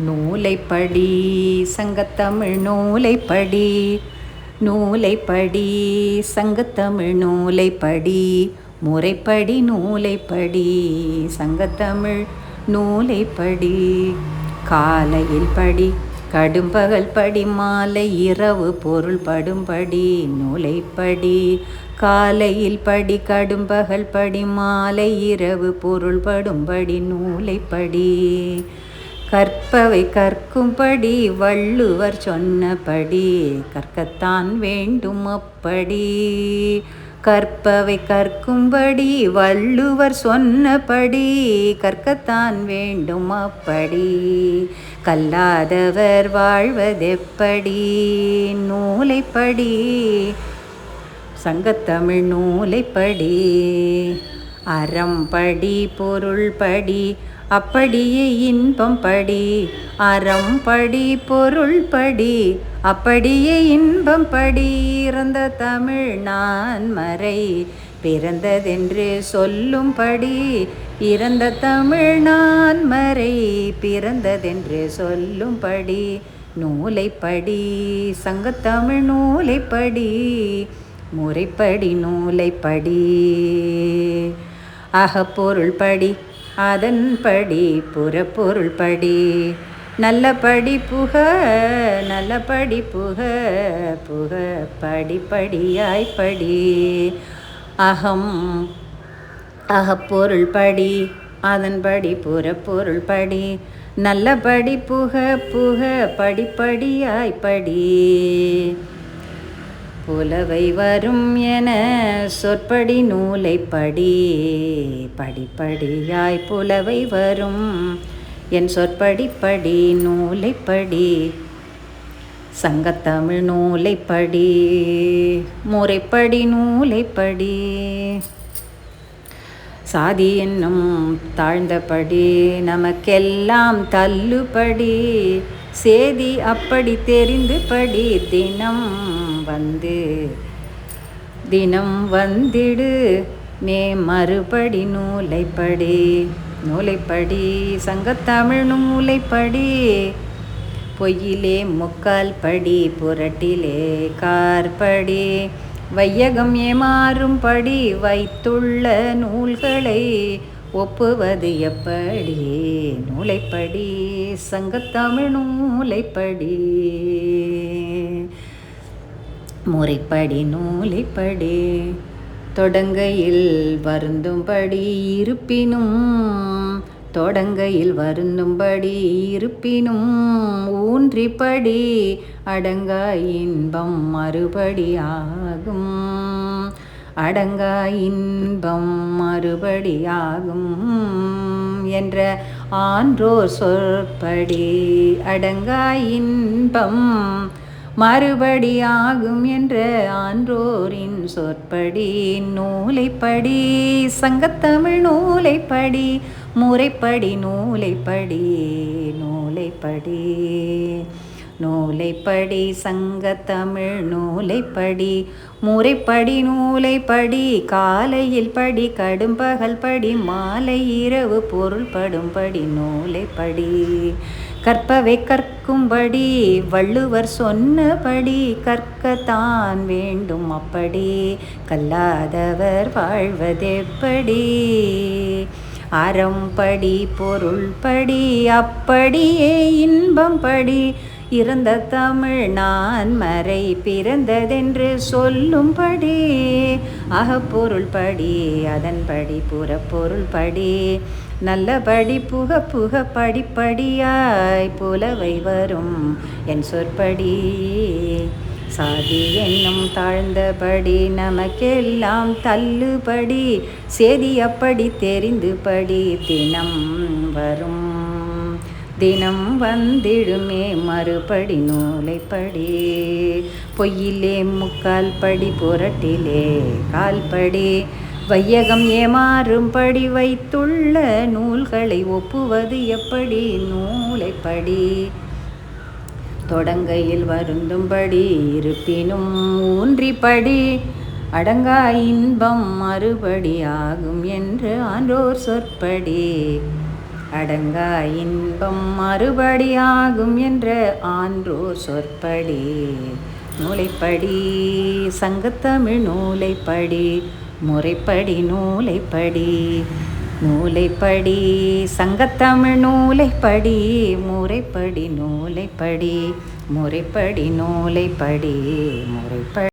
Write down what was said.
நூலைப்படி சங்கத்தமிழ் நூலைப்படி, நூலைப்படி சங்கத்தமிழ் நூலைப்படி, முறைப்படி நூலைப்படி சங்கத்தமிழ் நூலைப்படி. காலையில் படி கடும்பகல் படி மாலை இரவு பொருள் படும்படி நூலைப்படி. காலையில் படி கடும்பகல் படி மாலை இரவு பொருள் படும்படி நூலைப்படி. கற்பவை கற்கும்படி வள்ளுவர் சொன்னபடி கற்கத்தான் வேண்டும் அப்படி. கற்பவை கற்கும்படி வள்ளுவர் சொன்னபடி கற்கத்தான் வேண்டும் அப்படி. கல்லாதவர் வாழ்வதெப்படி நூலைப்படி சங்கத்தமிழ் நூலைப்படி. அறம்படி பொருள் படி அப்படியே இன்பம் படி, அறம்படி பொருள் படி அப்படியே இன்பம் படி. இறந்த தமிழ் நான்மறை பிறந்ததென்று சொல்லும்படி, இறந்த தமிழ் நான்மறை பிறந்ததென்று சொல்லும்படி நூலைப்படி சங்கத்தமிழ் நூலைப்படி, முறைப்படி நூலைப்படி. அகப்பொருள் படி அதன்படி புறப்பொருள் படி, நல்லபடி புக நல்லபடி புக புக படிப்படியாய் படி. அகப்பொருள் படி அதன்படி புறப்பொருள் படி, நல்லபடி புக புக படிப்படியாய் படி. புலவை வரும் என சொற்படி நூலைப்படி, படிப்படியாய் புலவை வரும் என் சொற்படிப்படி நூலைப்படி சங்கத்தமிழ் நூலைப்படி, முறைப்படி நூலைப்படி. சாதி என்னும் தாழ்ந்தபடி நமக்கெல்லாம் தள்ளுபடி, சேதி அப்படி தெரிந்து படி தினம் வந்திடு மே மறுபடி நூலைப்படி, நூலைப்படி சங்கத்தமிழ் நூலைப்படி. பொய்யிலே முக்கால் படி புரட்டிலே காற்படி, வையகம் ஏமாறும் படி வைத்துள்ள நூல்களை ஒப்புவது எப்படி நூலைப்படி சங்கத்தமிழ் நூலைப்படி, முறைப்படி நூலைப்படி. தொடங்கையில் வருந்தும்படி இருப்பினும், தொடங்கையில் வருந்தும்படி இருப்பினும் ஊன்றிப்படி அடங்கா இன்பம் மறுபடி ஆகும், அடங்கா இன்பம் மறுபடி ஆகும் என்ற ஆன்றோர் சொற்படி, அடங்கா இன்பம் மறுபடி ஆகும் என்ற ஆன்றோரின் சொற்படி நூலைப்படி சங்கத்தமிழ் நூலைப்படி, முறைப்படி நூலைப்படி, நூலைப்படி நூலைப்படி சங்கத்தமிழ் நூலைப்படி, முறைப்படி நூலைப்படி. காலையில் படி கடும்பகல் படி மாலை இரவு பொருள் படும்படி நூலைப்படி. கற்பவை கற்கும்படி வள்ளுவர் சொன்னபடி கற்கத்தான் வேண்டும் அப்படி. கல்லாதவர் வாழ்வதெப்படி, அறம்படி பொருள் படி அப்படியே இன்பம் படி. இறந்த தமிழ் நான்மறை பிறந்ததென்று சொல்லும்படி, அகப்பொருள் படி அதன்படி புறப்பொருள் படி, நல்லபடி புக புக படிப்படியாய் புலவை வரும் என் சொற்படி. சாதி என்னும் தாழ்ந்தபடி நமக்கெல்லாம் தள்ளுபடி, சேதி அப்படி தெரிந்து படி தினம் வந்திடுமே மறுபடி நூலைப்படி. பொய்யிலே முக்கால் படி புரட்டிலே கால்படி, வையகம் ஏமாறும்படி வைத்துள்ள நூல்களை ஒப்புவது எப்படி நூலைப்படி. தொடங்கையில் வருந்தும்படி இருப்பினும் ஊன்றிப்படி அடங்கா இன்பம் மறுபடி ஆகும் என்று ஆன்றோர் சொற்படி, அடங்கா இன்பம் மறுபடியாகும் என்ற ஆன்றோர் சொற்படி. நூலைப்படி சங்கத்தமிழ் நூலைப்படி முறைப்படி நூலைப்படி. நூலைப்படி சங்கத்தமிழ் நூலைப்படி முறைப்படி நூலைப்படி. முறைப்படி நூலைப்படி முறைப்படி.